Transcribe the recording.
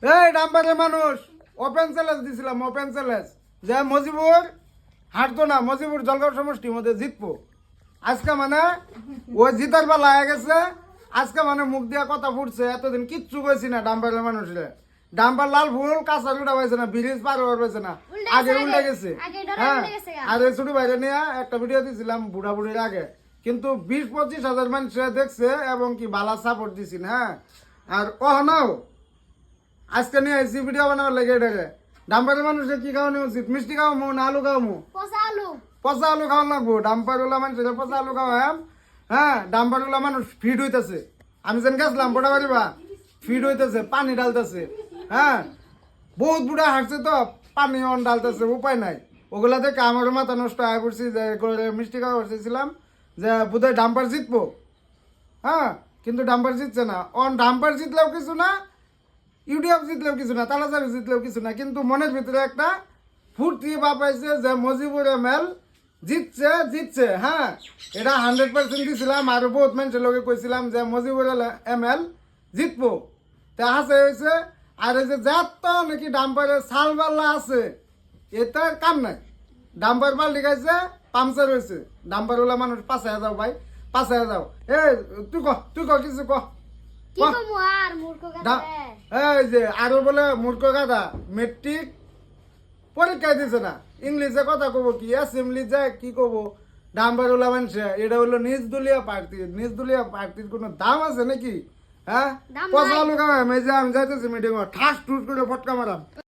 এই ডাম্পারের মানুষ open challenge দিছিলাম, ওপেন চ্যালেঞ্জ যে মজিবুর হারতো না, মজিবুর জলগাঁও সমষ্টির মধ্যে জিতবো। আজকে মানে ওই জিতার বেলা হয়ে গেছে। আজকে মানে মুখ দিয়া কথা ফুটছে, এতদিন কিচ্ছু কইছি না ডাম্পারের মানুষরে। ডাম্পার লাল ফুল কাঁচা উঠা পাইছে না, ব্রিজ পার হওয়ার পাইছে না, আগে উল্টে গেছে। হ্যাঁ, আর এই ছোট বাইরে নিয়ে একটা ভিডিও দিছিলাম বুড়া বুড়ির আগে, কিন্তু 20-25 হাজার মানুষ দেখছে এবং কি বালা সাপোর্ট দিছি না। আর নাও আজকে নিয়ে আইসি ভিডিও বানাবার লাগে এটাকে। ডাম্পারের মানুষের কি খাওয়ানো উচিত? মিষ্টি খাওয়ামু না আলু খাওয়ামু? পচা আলু খাওয়া লাগবো। ডাম্পারওয়ালা মানুষের পচা আলু খাওয়াম। হ্যাঁ, ডাম্পারওয়ালা মানুষ ফিট হইতেছে। আমি যেন গেছিলাম বড় বাড়ি বা ফিট হইতেছে, পানি ডালতেছে। হ্যাঁ, বহুত বুড়া হাঁটছে তো পানি অন ডালতেছে, উপায় নাই। ওগুলা দেখে আমারও মাথা নষ্ট হয়ে পড়ছি যে মিষ্টি খাওয়া বসেছিলাম যে বোধহয় ডাম্পার জিতবো। হ্যাঁ, কিন্তু ডাম্পার জিতছে না। ডাম্পার জিতলেও কিছু না, ইউডিএফ জিতলেও কিছু না, তালাচাবি জিতলেও কিছু না, কিন্তু মনের ভিতরে একটা ফুর্তি পাইছে যে মজিবুর এমএল জিতছে জিতছে। হ্যাঁ, এটা 100% দিছিলাম। আরো বহুত মানুষের লোকে কইছিলাম যে মজিবুর এমএল জিতবো, তা হাসে হয়েছে। আর এই যে যাত নাকি ডাম্পারের সাল বাল্লা আছে, এটার কাম নাই। ডাম্পার পাল্টি খাইছে, পাংচার হয়েছে। ডাম্পার ওলা মানুষ পাশায় যাও ভাই, পাশায় যাও। এ তুই ক কিছু ক। এই যে আরো বলে মূর্খ গাধা মেট্রিক পরীক্ষা দিছে না, ইংলিশে কথা কব কি, অ্যাসেম্বলি যায় কি কব। ডাম্বার ওলা মানুষে এটা হলো নিজ দলীয় প্রার্থী। নিজ দলীয় প্রার্থীর কোনো দাম আছে নাকি? হ্যাঁ, পচা লোক আমি যাইতেছি মিটিং ঠাস টুস করে ফটকা মারাম।